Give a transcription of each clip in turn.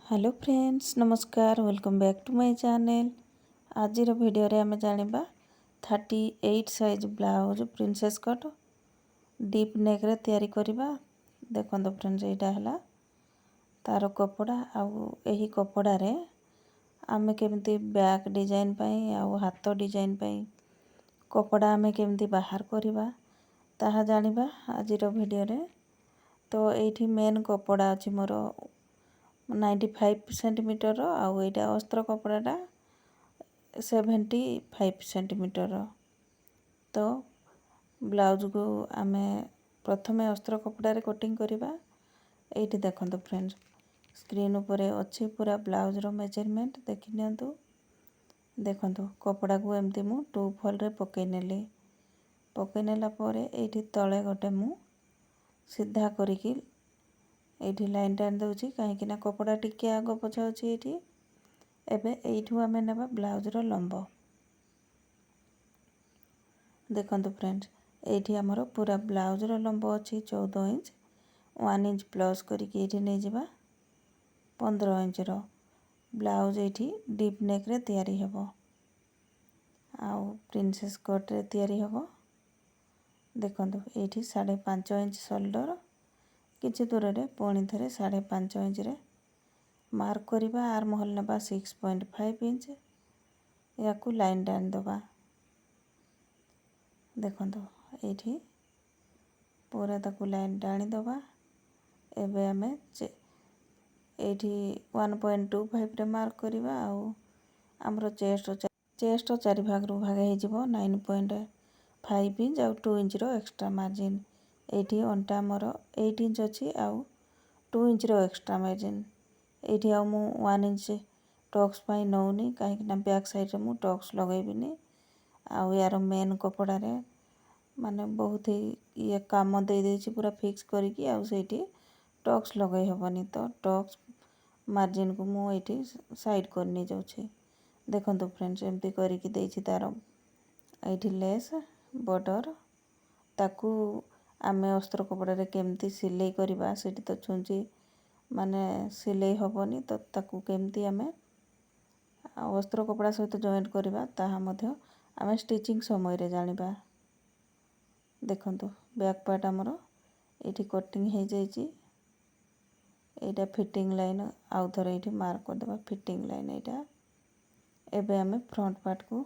Hello friends नमस्कार welcome back to my channel. आज video रे आम जानिबा 38 size blouse princess cut deep neck रे तैयारी करिबा। देखंतो फ्रेंड्स एटा हला तार कपड़ा आउ एही कपड़ा रे आमे केमती बैक डिजाइन पई आउ हाथ डिजाइन पई कपड़ा आमे केमती बाहर करिबा ताहा जानिबा आज वीडियो रे। तो एठी मेन कपड़ा अछि मोर 95 सेंटीमीटर आउ एटा अस्त्र कपड़ाटा 75 सेंटीमीटर। तो ब्लाउज को आमे प्रथमे अस्त्र कपड़ा रे कटिंग करिबा। एठी देखंतो फ्रेंड्स स्क्रीन ऊपर अछि पूरा ब्लाउज रो मेजरमेंट देखि नियंतु। देखंतो कपड़ा को एमती मु 2 फोल्ड रे पकै नेली। पकै नेला परे एठी तळे गोटे मु सीधा करिकी एठी लाइन टान दउची काहे ना कपड़ा टिके आगो पछ अछि एठी। एबे एठू आमे नेबा ब्लाउज रो लंब। देखंतो फ्रेंड्स एठी हमरो पूरा ब्लाउज रो लंब अछि 14 इंच 1 इंच प्लस करिकी एठी नै जिबा 15 इंच रो ब्लाउज एठी डीप नेक रे तैयारी हेबो आउ प्रिंसेस कट रे तैयारी हेबो। देखंतो एठी 5.5 इंच शोल्डर किछि दूर रे पुणी थरे 5.5 इंच रे मार्क करिबा। आर्म होल नेबा 6.5 इंच याकू लाइन टान दबा। देखंतो एठी पूरा ताकू लाइन टाणी दबा। एबे आमे एठी 1.25 रे मार्क करिबा आउ हमरो चेस्ट चारि भाग रु भाग हे जिवो 9.5 इंच आउ 2 इंच रो एक्स्ट्रा मार्जिन। एठी अंटा मोर 8 इंच अछि आउ 2 इंच रो एक्स्ट्रा मार्जिन। एठी आउ मु 1 इंच टक्स पई नौनी काहे कि ना बैक साइड रे मु टक्स लगेबिनी। आउ यार मेन कपड़ा रे माने बहुत ही ये काम दे देछि पूरा फिक्स करिकी आउ सेठी टक्स लगै हबनी। तो टक्स मार्जिन को मु एठी साइड करनी जाउछि। देखंतो फ्रेंड्स एमती करिकी देछि तार एठी लेस बॉर्डर ताकू आमे अस्त्र कपड़ा रे केमती सिलाई करिबा सेठी तो छुंची माने सिलाई हबनी। तो ताकू केमती आमे अस्त्र कपड़ा सहित जॉइंट करिबा ताहा मध्य आमे स्टिचिंग समय रे जानिबा। देखंतो बैक पार्ट हमरो एठी कटिंग हे जाईची। एटा फिटिंग लाइन आउ थरे एठी मार्क कर देबा फिटिंग लाइन एटा। एबे आमे फ्रंट पार्ट को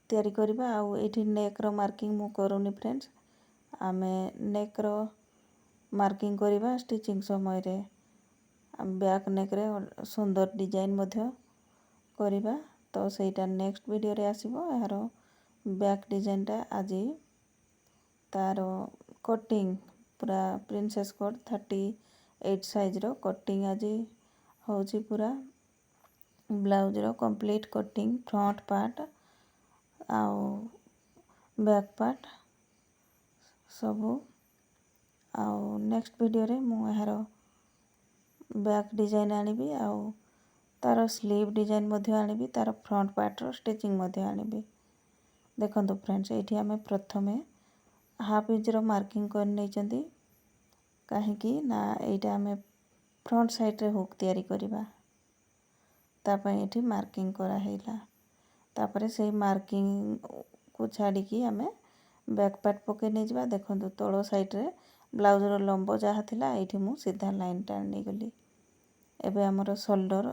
तैयारी करिबा। आउ एठी नेक रो मार्किंग मु करूनी फ्रेंड्स। आमे नेक रो मार्किंग करिबा स्टिचिंग समय रे। बैक नेक रे सुंदर डिजाइन मध्य करिबा। तो सेटा नेक्स्ट वीडियो रे आसीबो। यारो बैक डिजाइन टा आजी तारो कटिंग पूरा प्रिंसेस कट 38 साइज रो कटिंग आजी होची पूरा ब्लाउज रो कंप्लीट कटिंग फ्रंट पार्ट आउ बैक पार्ट सबू। आउ नेक्स्ट वीडियो रे मु यारो बैक डिजाइन आनिबी आउ तारो स्लीव डिजाइन मध्य आनिबी तारो फ्रंट पार्ट रो स्टिचिंग मध्य आनिबी। देखंतो फ्रेंड्स एठी आमे प्रथमे हाफ इंच रो मार्किंग कर नै चंदी काहे कि ना एटा आमे फ्रंट साइड रे हुक तैयारी करिबा ता पई एठी मार्किंग करा हैला। तापरे से मार्किंग को छाड़ी की आमे बैक पार्ट पके नै जिबा। देखंतो तळो साइड रे ब्लाउज रो लंब जहा थिला एठी मु सीधा लाइन टान नै गली। एबे हमरो शोल्डर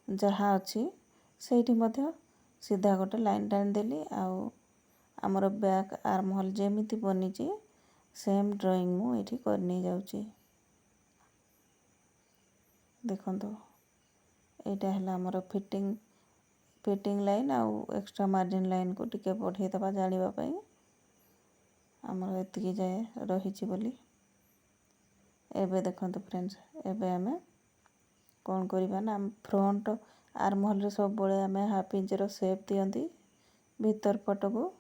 जहा अछि सेठी मध्य सीधा गोटे लाइन टान देली। आउ हमरो बैक आर्म होल जेमिति बनिची सेम ड्राइंग मु एठी करनी जाउची। देखंतो एटा हला हमरो फिटिंग लाइन आउ एक्स्ट्रा मार्जिन लाइन को टिके बढ़े दबा जानिबा पई हमरो एतिकी जाय रहिची बोली। एबे देखंतो फ्रेंड्स एबे हमें कोन करिबा ना फ्रंट आर्म होल रे सब बळे हमें हाफ इंच रो शेप दियंती भीतर पट को।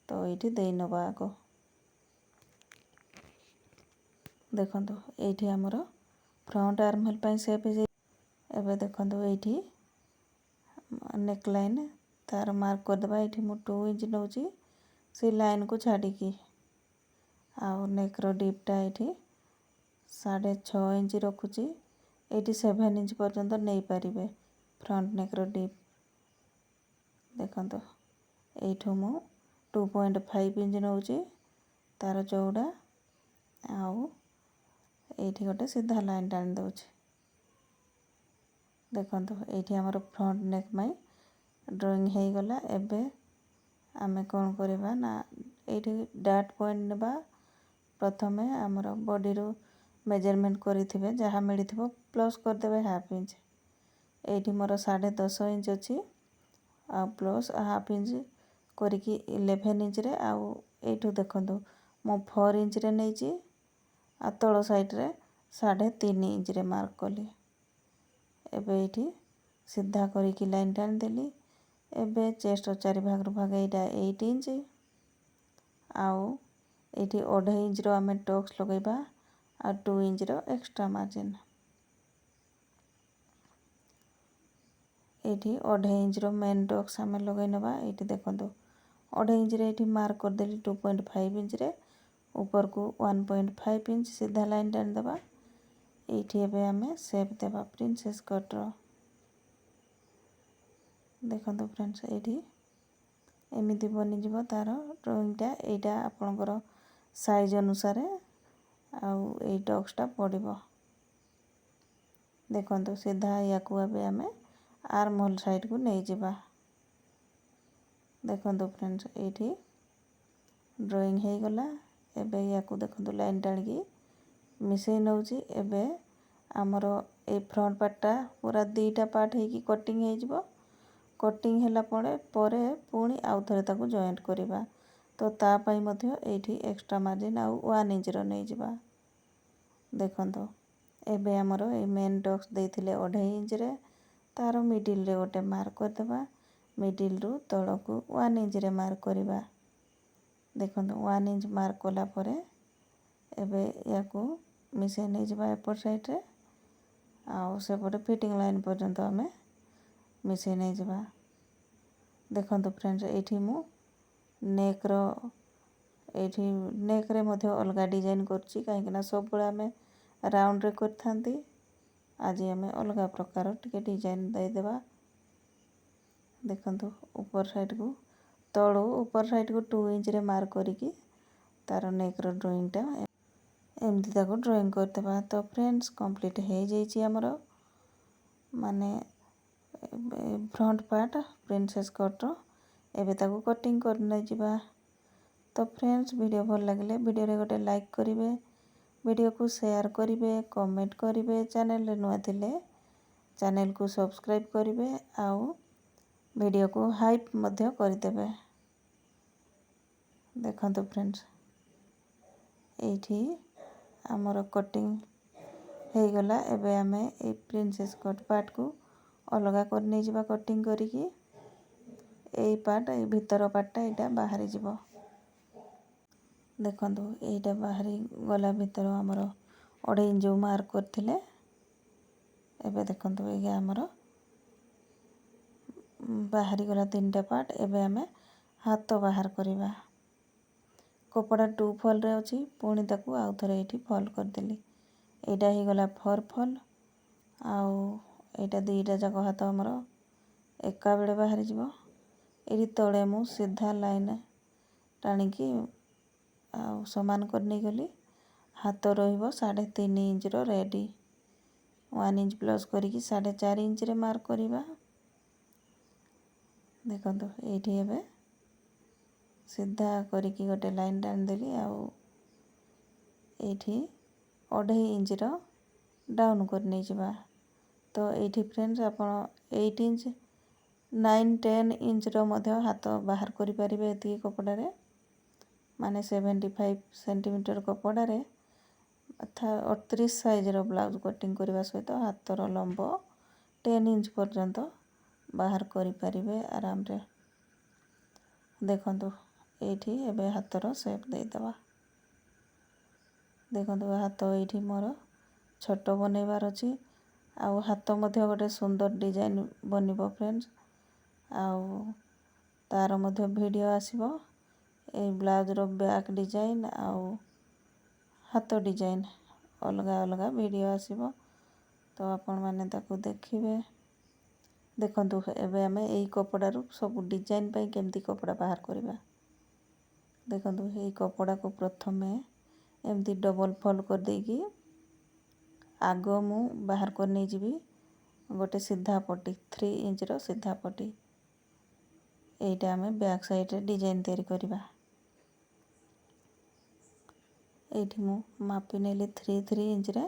तो एठी देई नबा आको। देखंतो एठी हमरो फ्रंट आर्म होल पई शेप हे। एबे देखंतो एठी नेक लाइन तार मार्क कर दबा। एठी मु 2 इंच नउची से लाइन को छाड़ी की आउ नेक रो डीप टा एठी 6.5 इंच रखुची ଏଇଠି 7 ଇଞ୍ଚ ପର୍ଯ୍ୟନ୍ତ ନେଇପାରିବେ ଫ୍ରଣ୍ଟ ନେକ୍ର ଡିପ୍। ଦେଖନ୍ତୁ ଏଇଠୁ ମୁଁ 2.5 ଇଞ୍ଚ ନେଉଛି ତାର ଚଉଡ଼ା, ଆଉ ଏଇଠି ଗୋଟେ ସିଧା ଲାଇନ୍ ଟାଣି ଦେଉଛି। ଦେଖନ୍ତୁ ଏଇଠି ଆମର ଫ୍ରଣ୍ଟ ନେକ୍ ପାଇଁ ଡ୍ରଇଂ ହେଇଗଲା। ଏବେ ଆମେ କ'ଣ କରିବା ନା ଏଇଠି ଡାଟ୍ ପଏଣ୍ଟ ନେବା। ପ୍ରଥମେ ଆମର ବଡ଼ିରୁ ମେଜରମେଣ୍ଟ କରିଥିବେ ଯାହା ମିଳିଥିବ ପ୍ଲସ୍ କରିଦେବେ 1/2 ଇଞ୍ଚ। ଏଇଠି ମୋର 10.5 ଇଞ୍ଚ ଅଛି, ଆଉ ପ୍ଲସ୍ 1/2 ଇଞ୍ଚ କରିକି 11 ଇଞ୍ଚରେ, ଆଉ ଏଇଠୁ ଦେଖନ୍ତୁ ମୁଁ 4 ଇଞ୍ଚରେ ନେଇଛି, ଆଉ ତଳ ସାଇଡ଼ରେ 3.5 ଇଞ୍ଚରେ ମାର୍କ କଲି। ଏବେ ଏଇଠି ସିଧା କରିକି ଲାଇନ୍ ଟାଣିଦେଲି। ଏବେ ଚେଷ୍ଟର 4 ଭାଗରୁ ଭାଗ ଏଇଟା 8 ଇଞ୍ଚ, ଆଉ ଏଇଠି 1.5 ଇଞ୍ଚର ଆମେ ଟକ୍ସ ଲଗାଇବା, ଆଉ 2 ଇଞ୍ଚର ଏକ୍ସଟ୍ରା ମାର୍ଜିନ୍। ଏଇଠି 1.5 ଇଞ୍ଚର ମେନ୍ ଟକ୍ସ ଆମେ ଲଗାଇ ନେବା। ଏଇଠି ଦେଖନ୍ତୁ 1.5 ଇଞ୍ଚରେ ଏଇଠି ମାର୍କ କରିଦେଲି 2.5 ଇଞ୍ଚରେ, ଉପରକୁ 1.5 ଇଞ୍ଚ ସିଧା ଲାଇନ୍ ଟାଣିଦେବା। ଏଇଠି ଏବେ ଆମେ ସେପ୍ ଦେବା ପ୍ରିନ୍ସେସ୍ କଟ୍ର। ଦେଖନ୍ତୁ ଫ୍ରେଣ୍ଡସ୍ ଏଇଠି ଏମିତି ବନିଯିବ ତାର ଡ୍ରଇଂଟା। ଏଇଟା ଆପଣଙ୍କର ସାଇଜ୍ ଅନୁସାରେ ଆଉ ଏଇ ଟକ୍ସଟା ପଡ଼ିବ। ଦେଖନ୍ତୁ ସିଧା ୟାକୁ ଏବେ ଆମେ ଆର୍ମ ହୋଲ୍ ସାଇଡ଼କୁ ନେଇଯିବା। ଦେଖନ୍ତୁ ଫ୍ରେଣ୍ଡସ୍ ଏଇଠି ଡ୍ରଇଂ ହେଇଗଲା। ଏବେ ୟାକୁ ଦେଖନ୍ତୁ ଲାଇନ୍ ଟାଣିକି ମିଶାଇ ନେଉଛି। ଏବେ ଆମର ଏଇ ଫ୍ରଣ୍ଟ ପାର୍ଟଟା ପୁରା 2ଟା ପାର୍ଟ ହେଇକି କଟିଂ ହେଇଯିବ। କଟିଂ ହେଲା ପରେ ପୁଣି ଆଉ ଥରେ ତାକୁ ଜଏଣ୍ଟ କରିବା, ତ ତା ପାଇଁ ମଧ୍ୟ ଏଇଠି ଏକ୍ସଟ୍ରା ମାର୍ଜିନ୍ ଆଉ 1 ଇଞ୍ଚର ନେଇଯିବା। ଦେଖନ୍ତୁ ଏବେ ଆମର ଏଇ ମେନ୍ ଟକ୍ସ ଦେଇଥିଲେ 1.5 ଇଞ୍ଚରେ, ତାର ମିଡ଼ିଲରେ ଗୋଟେ ମାର୍କ କରିଦେବା। ମିଡ଼ିଲରୁ ତଳକୁ 1 ଇଞ୍ଚରେ ମାର୍କ କରିବା। ଦେଖନ୍ତୁ 1 ଇଞ୍ଚ ମାର୍କ କଲା ପରେ ଏବେ ୟାକୁ ମିଶାଇ ନେଇଯିବା ଏପଟ ସାଇଡ଼ରେ, ଆଉ ସେପଟେ ଫିଟିଂ ଲାଇନ୍ ପର୍ଯ୍ୟନ୍ତ ଆମେ ମିଶାଇ ନେଇଯିବା। ଦେଖନ୍ତୁ ଫ୍ରେଣ୍ଡସ୍ ଏଇଠି ମୁଁ ନେକ୍ରେ ମଧ୍ୟ ଅଲଗା ଡିଜାଇନ୍ କରୁଛି, କାହିଁକିନା ସବୁବେଳେ ଆମେ ରାଉଣ୍ଡରେ କରିଥାନ୍ତି। ଆଜି ଆମେ ଅଲଗା ପ୍ରକାର ଟିକେ ଡିଜାଇନ୍ ଦେଇଦେବା। ଦେଖନ୍ତୁ ଉପର ସାଇଡ଼କୁ ତଳୁ ଉପର ସାଇଡ଼କୁ 2 ଇଞ୍ଚରେ ମାର୍କ କରିକି ତାର ନେକ୍ର ଡ୍ରଇଂଟା ଏମିତି ତାକୁ ଡ୍ରଇଂ କରିଦେବା। ତ ଫ୍ରେଣ୍ଡସ୍ କମ୍ପ୍ଲିଟ୍ ହେଇଯାଇଛି ଆମର ମାନେ ଫ୍ରଣ୍ଟ ପାର୍ଟ ପ୍ରିନ୍ସେସ୍ କଟ୍ର। ଏବେ ତାକୁ କଟିଂ କରି ନେଇଯିବା। ତ ଫ୍ରେଣ୍ଡସ୍ ଭିଡ଼ିଓ ଭଲ ଲାଗିଲେ ଭିଡ଼ିଓରେ ଗୋଟେ ଲାଇକ୍ କରିବେ, ଭିଡ଼ିଓକୁ ସେୟାର କରିବେ, କମେଣ୍ଟ କରିବେ, ଚ୍ୟାନେଲରେ ନୂଆ ଥିଲେ ଚ୍ୟାନେଲକୁ ସବସ୍କ୍ରାଇବ୍ କରିବେ, ଆଉ ଭିଡ଼ିଓକୁ ହାଇପ୍ ମଧ୍ୟ କରିଦେବେ। ଦେଖନ୍ତୁ ଫ୍ରେଣ୍ଡସ୍ ଏଇଠି ଆମର କଟିଂ ହେଇଗଲା। ଏବେ ଆମେ ଏଇ ପ୍ରିନ୍ସେସ୍ କଟ୍ ପାର୍ଟକୁ ଅଲଗା କରି ନେଇଯିବା କଟିଂ କରିକି। ଏଇ ପାର୍ଟ, ଏଇ ଭିତର ପାର୍ଟଟା ଏଇଟା ବାହାରି ଯିବ। ଦେଖନ୍ତୁ ଏଇଟା ବାହାରି ଗଲା ଭିତର ଆମର 1.5 ଇଞ୍ଚ ଯେଉଁ ମାର୍କ କରିଥିଲେ। ଏବେ ଦେଖନ୍ତୁ ଏଇ ଆମର ବାହାରିଗଲା 3ଟା ପାର୍ଟ। ଏବେ ଆମେ ହାତ ବାହାର କରିବା। କପଡ଼ା 2 ଫଲ୍ଡରେ ଅଛି, ପୁଣି ତାକୁ ଆଉ ଥରେ ଏଇଠି ଫଲ୍ଡ କରିଦେଲି। ଏଇଟା ହେଇଗଲା 4 ଫଲ୍ଡ, ଆଉ ଏଇଟା 2ଟା ଯାକ ହାତ ଆମର ଏକା ବେଳେ ବାହାରିଯିବ। ଏଇଠି ତଳେ ମୁଁ ସିଧା ଲାଇନ୍ ଟାଣିକି ଆଉ ସମାନ କରି ନେଇଗଲି। ହାତ ରହିବ 3.5 ଇଞ୍ଚର ରେଡ଼ି। 1 ଇଞ୍ଚ ପ୍ଲସ୍ କରିକି 4.5 ଇଞ୍ଚରେ ମାର୍କ କରିବା। ଦେଖନ୍ତୁ ଏଇଠି ଏବେ ସିଧା କରିକି ଗୋଟେ ଲାଇନ୍ ଟାଣିଦେଲି, ଆଉ ଏଇଠି 1.5 ଇଞ୍ଚର ଡାଉନ୍ କରି ନେଇଯିବା। ତ ଏଇଠି ଫ୍ରେଣ୍ଡସ୍ ଆପଣ 8 ଇଞ୍ଚ 9-10 ଇଞ୍ଚର ମଧ୍ୟ ହାତ ବାହାର କରିପାରିବେ। ଏତିକି କପଡ଼ାରେ ମାନେ 75 ସେଣ୍ଟିମିଟର କପଡ଼ାରେ 38 ସାଇଜ୍ର ବ୍ଲାଉଜ୍ କଟିଂ କରିବା ସହିତ ହାତର ଲମ୍ବ 10 ଇଞ୍ଚ ପର୍ଯ୍ୟନ୍ତ ବାହାର କରିପାରିବେ ଆରାମରେ। ଦେଖନ୍ତୁ ଏଇଠି ଏବେ ହାତର ସେପ୍ ଦେଇଦେବା। ଦେଖନ୍ତୁ ହାତ ଏଇଠି ମୋର ଛୋଟ ବନେଇବାର ଅଛି, ଆଉ ହାତ ମଧ୍ୟ ଗୋଟେ ସୁନ୍ଦର ଡିଜାଇନ୍ ବନିବ ଫ୍ରେଣ୍ଡସ୍। ଆଉ ତାର ମଧ୍ୟ ଭିଡ଼ିଓ ଆସିବ। ଏଇ ବ୍ଲାଉଜର ବ୍ୟାକ୍ ଡିଜାଇନ୍ ଆଉ ହାତ ଡିଜାଇନ୍ ଅଲଗା ଅଲଗା ଭିଡ଼ିଓ ଆସିବ। तो आपण माने ताकू देखिबे। देखंतु एबे आमे एई कपड़ारू सब डिजाइन पाई केमती कपड़ा बाहर करबा। देखंतु एई कपड़ा को प्रथमे एमती डबल फोल्ड कर देकी आग मु बाहर कर नै जिबी गोटे सीधा पट्टी 3 इंच रो सीधा पट्टी। एइटा आमे बैक साइड रे डिजाइन तैयारी करबा। एइठी मु मापी नेली 3 इंच रे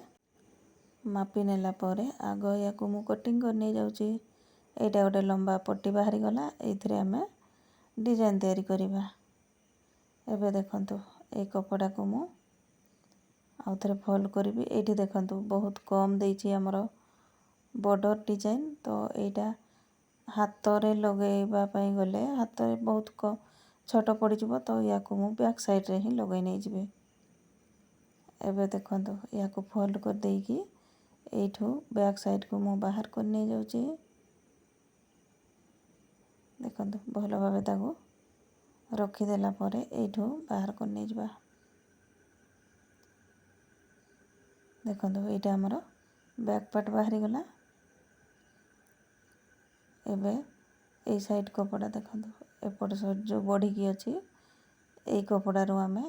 मापी नेला परे आग याकू मु कटिंग कर नै जाउची। एइटा गोटे लंबा पट्टी बाहरी गला। एइथिरे आमे डिजाइन तैयारी करबा। एबे देखंतु ए कपड़ा को मु आउ थरे फोल्ड करबी। एइठी देखंतु बहुत कम देइची हमरो बॉर्डर डिजाइन। तो एइटा हाथ रे लगेबा पई गले हाथ रे बहुत छोट पड़ी जिवो। तो याकू मु बैक साइड रे ही लगै नै जिबी। एबे देखंतु याकू फोल्ड कर देकी एइठू बैक साइड को मु बाहर कर नै जाउची। देखंतु भलो भाबे ताकू रखी देला परे एइठू बाहर कर नै जिबा। देखंतु एइटा हमरो बैक पार्ट बाहरी गला। एबे एई साइड कपड़ा देखंतु एपट साइड जो बॉडी की अछि एई कपड़ा रो आमे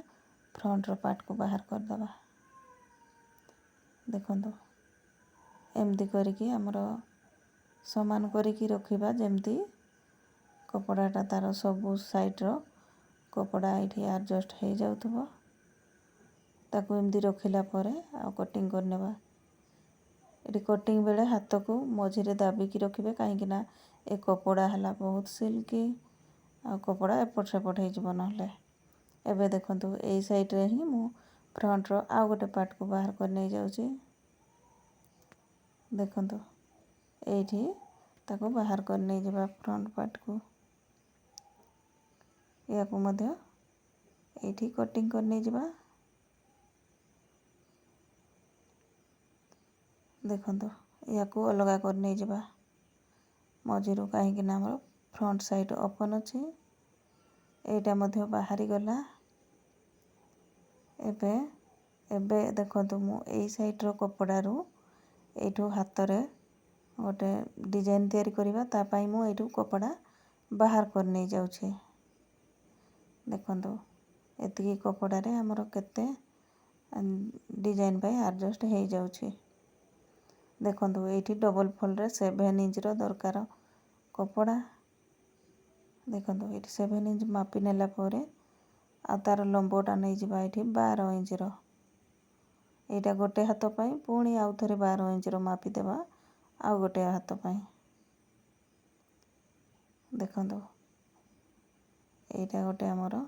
फ्रंट रो पार्ट को बाहर कर दबा। देखंतु एमती करिकी हमरो समान करिकी रखिबा जेमती कपड़ाटा तार सब साइड रो कपड़ा एठी एडजस्ट हे जाउथबो। ताकू एमती रखिला परे आ कटिंग कर नेबा। एठी कटिंग बेले हाथ को मझी रे दाबी की रखिबे काहेकि ना ए कपड़ा हला बहुत सिल्की आ कपड़ा एपट सेपट हे जिवो नहले। एबे देखंतु एई साइड रे ही मु फ्रंट रो आ गोटे पार्ट को बाहर कर नै जाउची। देखंतु एइठी ताको बाहर कर नै जिबा फ्रंट पार्ट को। याकू मध्य एइठी कटिंग कर नै जिबा। देखंतु याकू अलगा कर नै जिबा मझीरू काहेकि ना हमरो फ्रंट साइड ओपन अछि। एइटा मध्य बाहरी गला। एबे देखंतु मु एई साइड रो कपड़ा रू एइठू हाथ रे गोटे डिजाइन तैयारी करबा। ता पई मु एइठू कपड़ा बाहर कर नै जाउछी। देखंतु एतिकी कपड़ा रे हमरो केते डिजाइन पाई एडजस्ट हे जाउछी। देखंतु एइठी डबल फोल्ड रे 7 इंच रो दरकार कपड़ा। देखंतु एइठी 7 इंच मापी नेला परे आ तार लंबोटा नै जिबा एइठी 12 इंच रो। एइटा गोटे हाथ पाई पुणी आउ थरे 12 इंच रो मापी देबा आउ गोटे हाथ पाई। देखंतु एइटा गोटे हमरो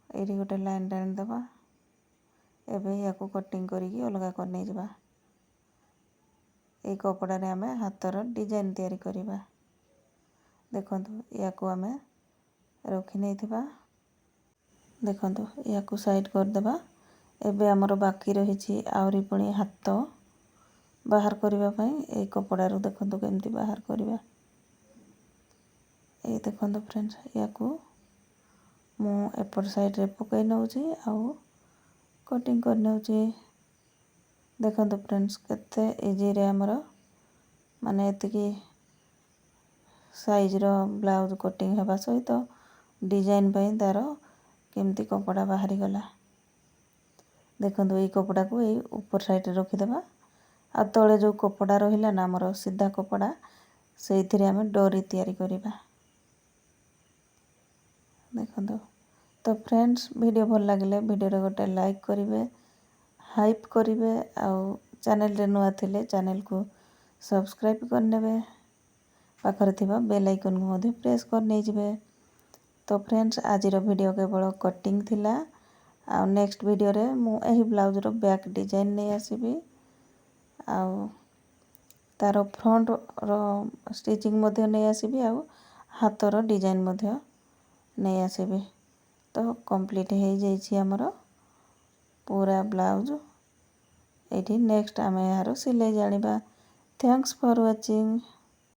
एइठी गोटे लाइन टाणी देबा। एबे याकू कटिंग करिकी अलगा कर नै जिबा। एई कपड़ा रे आमे हाथ रो डिजाइन तैयारी करबा। देखंतु याकू आमे रखी नै थिबा। देखंतु याकू साइड कर देबा। एबे हमरो बाकी रहिछि आउरी पुणी हाथ बाहर करबा पई एई कपड़ा रू देखंतु केमती बाहर करबा। एई देखंतु फ्रेंड्स याकू मु एपट साइड रे पकई नउची आउ कटिंग कर नउची। देखंतु फ्रेंड्स केते इजी रे हमरो माने एतिकी साइज रो ब्लाउज कटिंग हेबा सहित डिजाइन पई तार केमती कपड़ा बाहरी गला। देखंतु एई कपड़ा को एई ऊपर साइड रे रखी देबा। आ तळे जो कपड़ा रहिला ना हमरो सीधा कपड़ा सेइथिरे आमे डोरी तैयारी करबा। देखंतु तो फ्रेंड्स वीडियो भल लागिले वीडियो रे गोटे लाइक करिवे हाइप करिवे आउ चैनल रे नुआ थिले चैनल को सब्सक्राइब कर नेबे। पाखरे थिबा बेल आइकन को मधे प्रेस कर नै जिवे। तो फ्रेंड्स आज रो वीडियो केवल कटिंग थिला। आउ नेक्स्ट वीडियो रे मु एही ब्लाउज रो बैक डिजाइन नै आसीबी। आउ तारो फ्रंट रो स्टिचिंग मधे नै आसीबी आउ हाथ रो डिजाइन मधे नै आसीबी। तो कंप्लीट हे जाईछि हमरो पूरा ब्लाउज। एठी नेक्स्ट आमे यारो सिलाई जानिबा। Thanks for watching.